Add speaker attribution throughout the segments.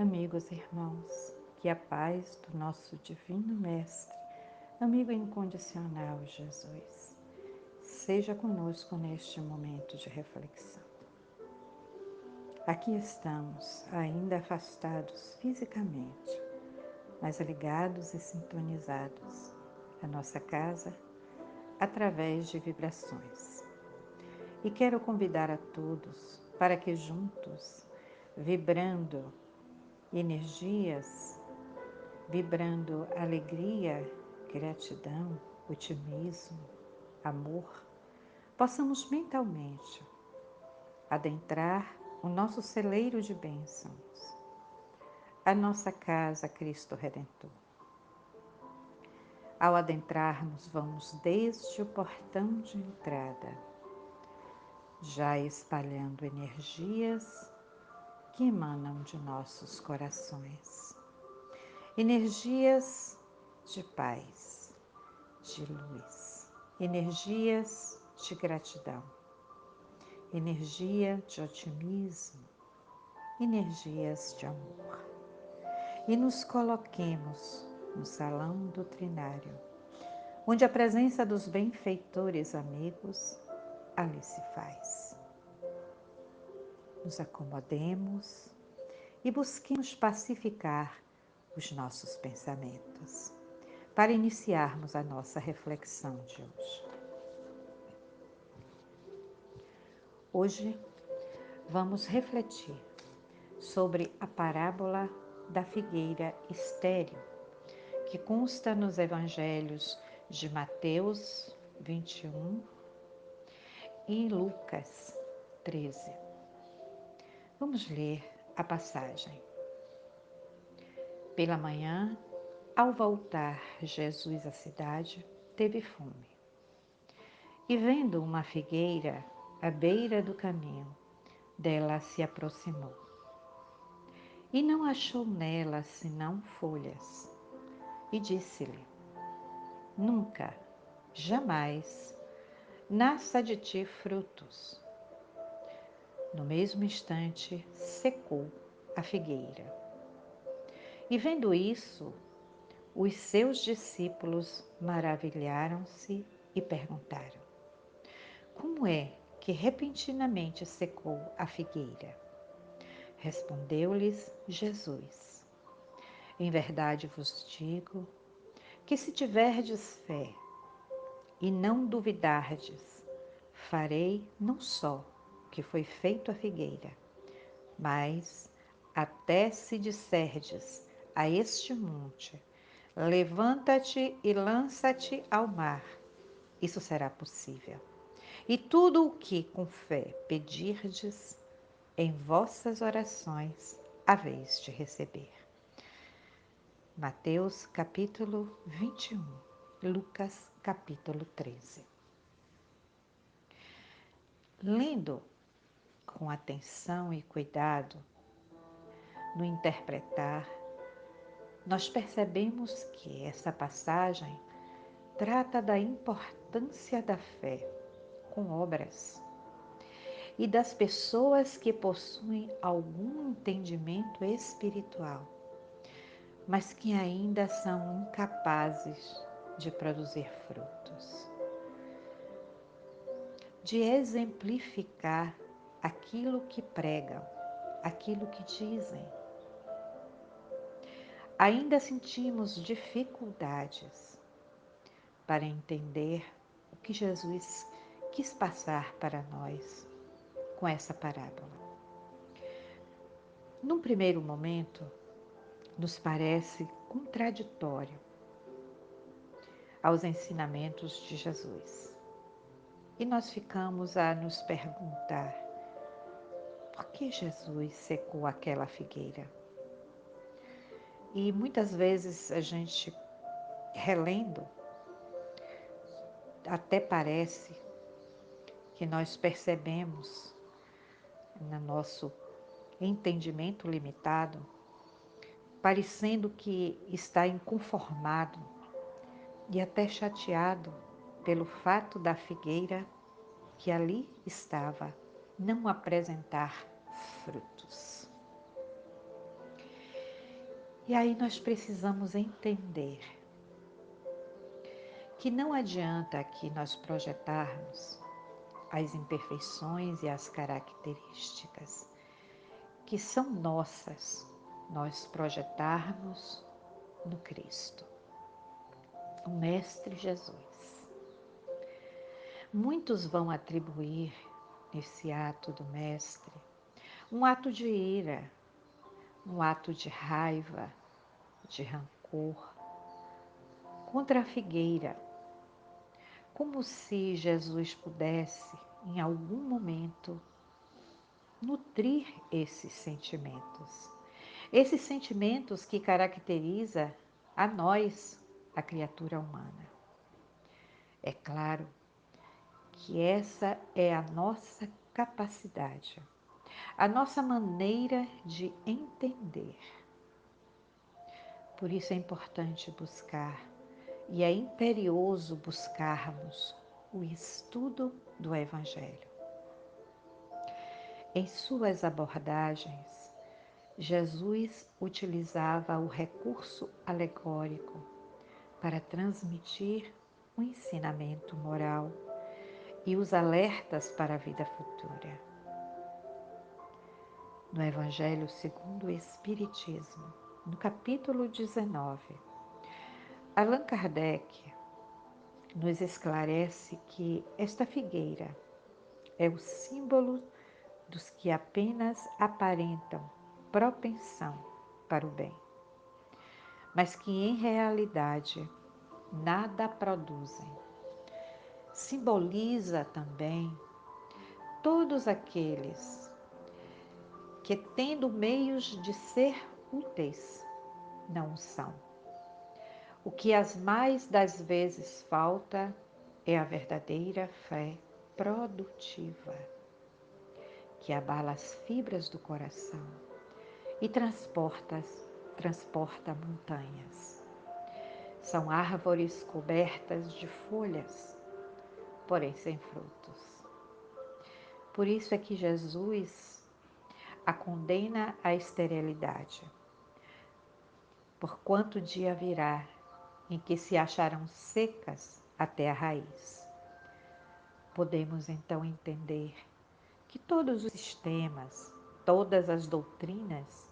Speaker 1: Amigos e irmãos, que a paz do nosso Divino Mestre, amigo incondicional Jesus, seja conosco neste momento de reflexão. Aqui estamos, ainda afastados fisicamente, mas ligados e sintonizados à nossa casa através de vibrações. E quero convidar a todos para que juntos, vibrando energias, vibrando alegria, gratidão, otimismo, amor, possamos mentalmente adentrar o nosso celeiro de bênçãos, a nossa casa Cristo Redentor. Ao adentrarmos, vamos desde o portão de entrada, já espalhando energias que emanam de nossos corações. Energias de paz, de luz, energias de gratidão, energia de otimismo, energias de amor. E nos coloquemos no salão doutrinário, onde a presença dos benfeitores amigos ali se faz. Nos acomodemos e busquemos pacificar os nossos pensamentos, para iniciarmos a nossa reflexão de hoje. Hoje vamos refletir sobre a parábola da figueira estéril, que consta nos evangelhos de Mateus 21 e Lucas 13. Vamos ler a passagem. Pela manhã, ao voltar Jesus à cidade, teve fome. E vendo uma figueira à beira do caminho, dela se aproximou. E não achou nela senão folhas. E disse-lhe: Nunca, jamais, nasça de ti frutos. No mesmo instante, secou a figueira. E vendo isso, os seus discípulos maravilharam-se e perguntaram: Como é que repentinamente secou a figueira? Respondeu-lhes Jesus: Em verdade vos digo que se tiverdes fé e não duvidardes, farei não só o que foi feito à figueira, mas até se disserdes a este monte: levanta-te e lança-te ao mar, isso será possível. E tudo o que com fé pedirdes em vossas orações, haveis de receber. Mateus capítulo 21, Lucas capítulo 13. Lendo com atenção e cuidado, no interpretar, nós percebemos que essa passagem trata da importância da fé com obras e das pessoas que possuem algum entendimento espiritual, mas que ainda são incapazes de produzir frutos, de exemplificar aquilo que pregam, aquilo que dizem. Ainda sentimos dificuldades para entender o que Jesus quis passar para nós com essa parábola. Num primeiro momento, nos parece contraditório aos ensinamentos de Jesus. E nós ficamos a nos perguntar: por que Jesus secou aquela figueira? E muitas vezes a gente, relendo, até parece que nós percebemos, no nosso entendimento limitado, parecendo que está inconformado e até chateado pelo fato da figueira que ali estava não apresentar frutos. E aí nós precisamos entender que não adianta aqui nós projetarmos as imperfeições e as características que são nossas, nós projetarmos no Cristo, o Mestre Jesus. Muitos vão atribuir nesse ato do Mestre um ato de ira, um ato de raiva, de rancor contra a figueira, como se Jesus pudesse, em algum momento, nutrir esses sentimentos que caracteriza a nós, a criatura humana. É claro que essa é a nossa capacidade, a nossa maneira de entender. Por isso é importante buscar, e é imperioso buscarmos o estudo do Evangelho. Em suas abordagens, Jesus utilizava o recurso alegórico para transmitir o ensinamento moral e os alertas para a vida futura. No Evangelho segundo o Espiritismo, no capítulo 19, Allan Kardec nos esclarece que esta figueira é o símbolo dos que apenas aparentam propensão para o bem, mas que em realidade nada produzem. Simboliza também todos aqueles que, tendo meios de ser úteis, não são. O que as mais das vezes falta é a verdadeira fé produtiva, que abala as fibras do coração e transporta montanhas. São árvores cobertas de folhas, porém sem frutos. Por isso é que Jesus a condena à esterilidade. Porquanto dia virá em que se acharão secas até a raiz. Podemos então entender que todos os sistemas, todas as doutrinas,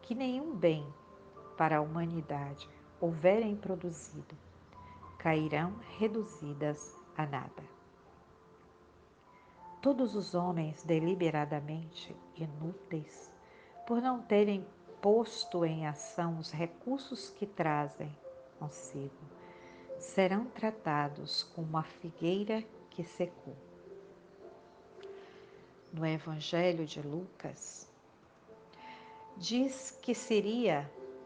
Speaker 1: que nenhum bem para a humanidade houverem produzido, cairão reduzidas a nada. Todos os homens deliberadamente inúteis, por não terem posto em ação os recursos que trazem consigo, serão tratados como a figueira que secou. No Evangelho de Lucas, diz que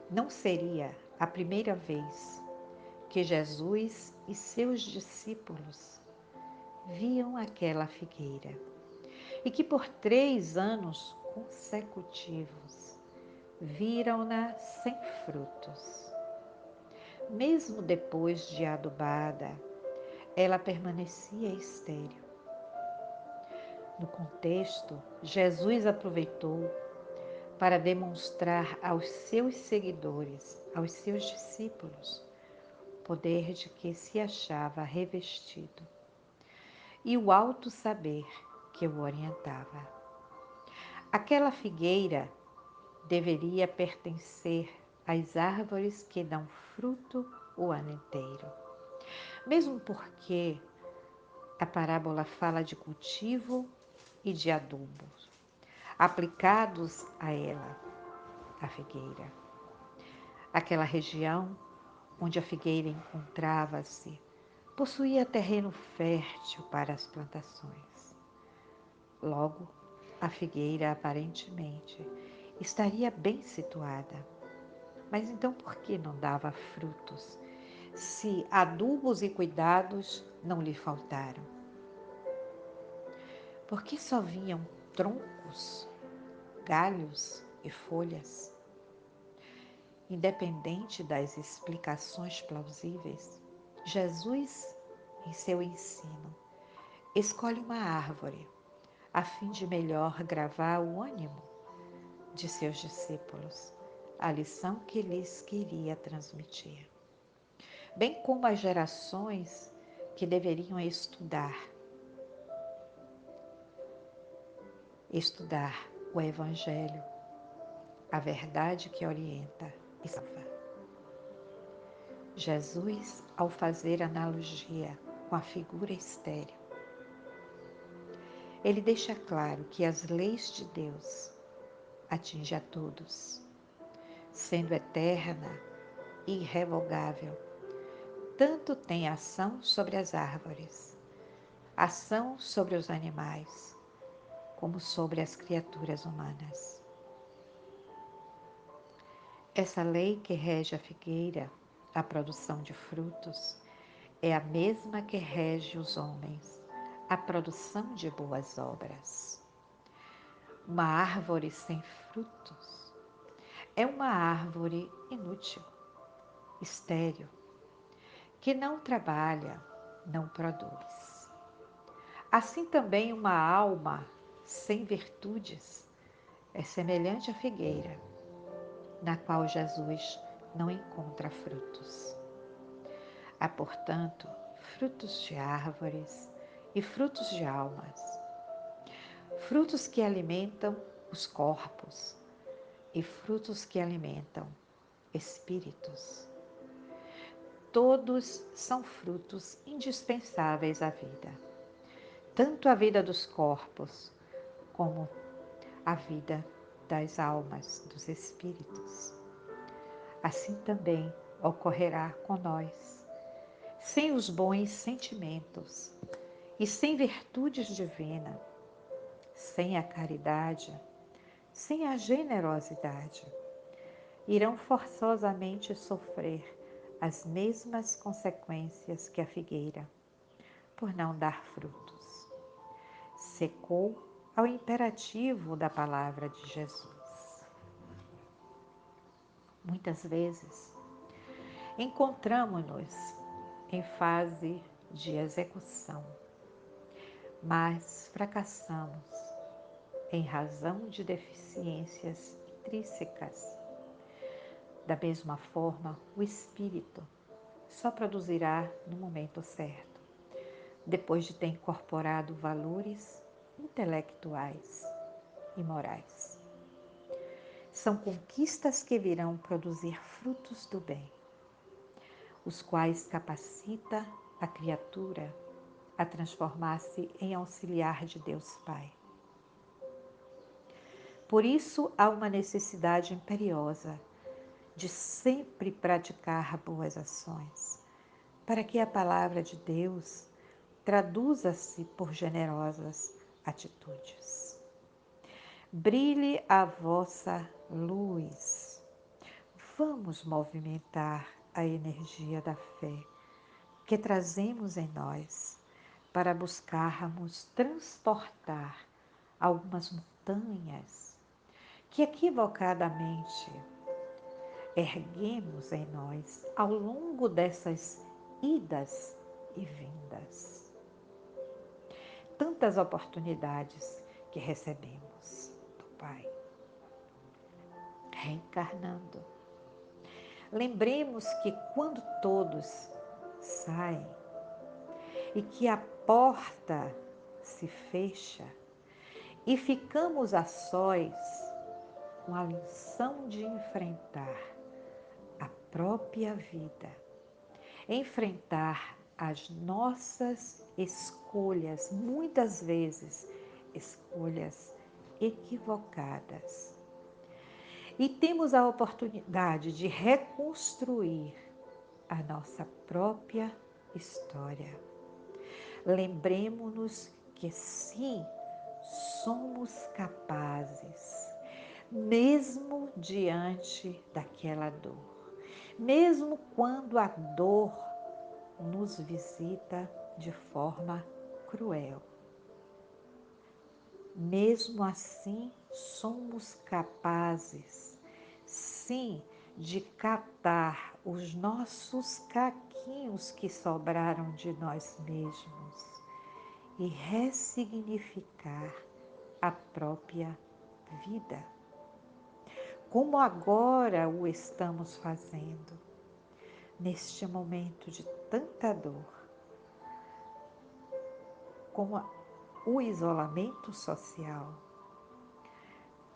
Speaker 1: não seria a primeira vez que Jesus e seus discípulos viam aquela figueira e que por 3 anos consecutivos viram-na sem frutos. Mesmo depois de adubada, ela permanecia estéril. No contexto, Jesus aproveitou para demonstrar aos seus seguidores, aos seus discípulos, o poder de que se achava revestido e o alto saber que o orientava. Aquela figueira deveria pertencer às árvores que dão fruto o ano inteiro, mesmo porque a parábola fala de cultivo e de adubos aplicados a ela, a figueira. Aquela região onde a figueira encontrava-se possuía terreno fértil para as plantações. Logo, a figueira aparentemente estaria bem situada. Mas então por que não dava frutos, se adubos e cuidados não lhe faltaram? Por que só vinham troncos, galhos e folhas? Independente das explicações plausíveis, Jesus, em seu ensino, escolhe uma árvore a fim de melhor gravar o ânimo de seus discípulos, a lição que lhes queria transmitir, bem como as gerações que deveriam estudar o Evangelho, a verdade que orienta e salva. Jesus, ao fazer analogia com a figura estéril, ele deixa claro que as leis de Deus atingem a todos, sendo eterna e irrevogável. Tanto tem ação sobre as árvores, ação sobre os animais, como sobre as criaturas humanas. Essa lei que rege a figueira, a produção de frutos, é a mesma que rege os homens, a produção de boas obras. Uma árvore sem frutos é uma árvore inútil, estéril, que não trabalha, não produz. Assim também uma alma sem virtudes é semelhante à figueira, na qual Jesus não encontra frutos. Há, portanto, frutos de árvores e frutos de almas, frutos que alimentam os corpos e frutos que alimentam espíritos. Todos são frutos indispensáveis à vida, tanto a vida dos corpos como a vida das almas, dos espíritos. Assim também ocorrerá com nós. Sem os bons sentimentos e sem virtudes divinas, sem a caridade, sem a generosidade, irão forçosamente sofrer as mesmas consequências que a figueira, por não dar frutos. Secou ao imperativo da palavra de Jesus. Muitas vezes, encontramos-nos em fase de execução, mas fracassamos em razão de deficiências intrínsecas. Da mesma forma, o espírito só produzirá no momento certo, depois de ter incorporado valores intelectuais e morais. São conquistas que virão produzir frutos do bem, os quais capacita a criatura a transformar-se em auxiliar de Deus Pai. Por isso, há uma necessidade imperiosa de sempre praticar boas ações, para que a palavra de Deus traduza-se por generosas atitudes. Brilhe a vossa luz. Vamos movimentar a energia da fé que trazemos em nós para buscarmos transportar algumas montanhas que equivocadamente erguemos em nós ao longo dessas idas e vindas. Tantas oportunidades que recebemos do Pai, reencarnando. Lembremos que quando todos saem e que a porta se fecha e ficamos a sós com a lição de enfrentar a própria vida, enfrentar as nossas escolhas, muitas vezes escolhas equivocadas. E temos a oportunidade de reconstruir a nossa própria história. Lembremos-nos que sim, somos capazes, mesmo diante daquela dor, mesmo quando a dor nos visita de forma cruel. Mesmo assim, somos capazes, sim, de catar os nossos caquinhos que sobraram de nós mesmos e ressignificar a própria vida. como agora o estamos fazendo, neste momento de tanta dor, com o isolamento social,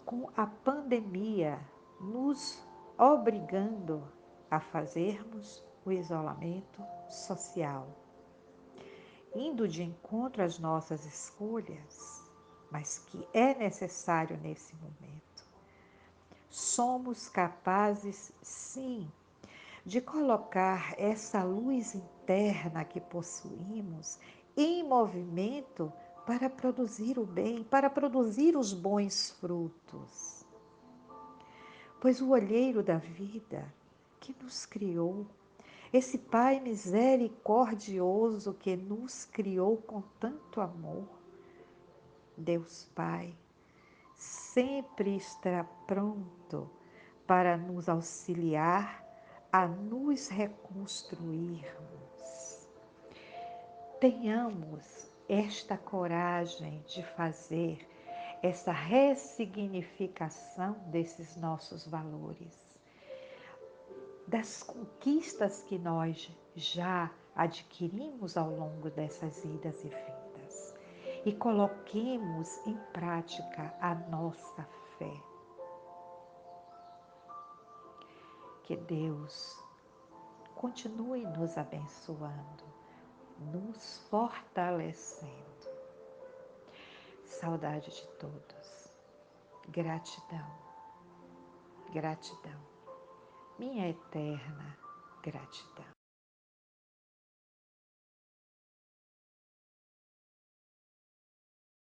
Speaker 1: com a pandemia nos obrigando a fazermos o isolamento social, indo de encontro às nossas escolhas, mas que é necessário nesse momento. Somos capazes, sim, de colocar essa luz interna que possuímos em movimento para produzir o bem, para produzir os bons frutos. Pois o olheiro da vida que nos criou, esse Pai misericordioso que nos criou com tanto amor, Deus Pai, sempre estará pronto para nos auxiliar a nos reconstruirmos. Tenhamos esta coragem de fazer essa ressignificação desses nossos valores, das conquistas que nós já adquirimos ao longo dessas idas e vindas, e coloquemos em prática a nossa fé. Que Deus continue nos abençoando, nos fortalecendo. Saudade de todos. Gratidão, gratidão, minha eterna gratidão.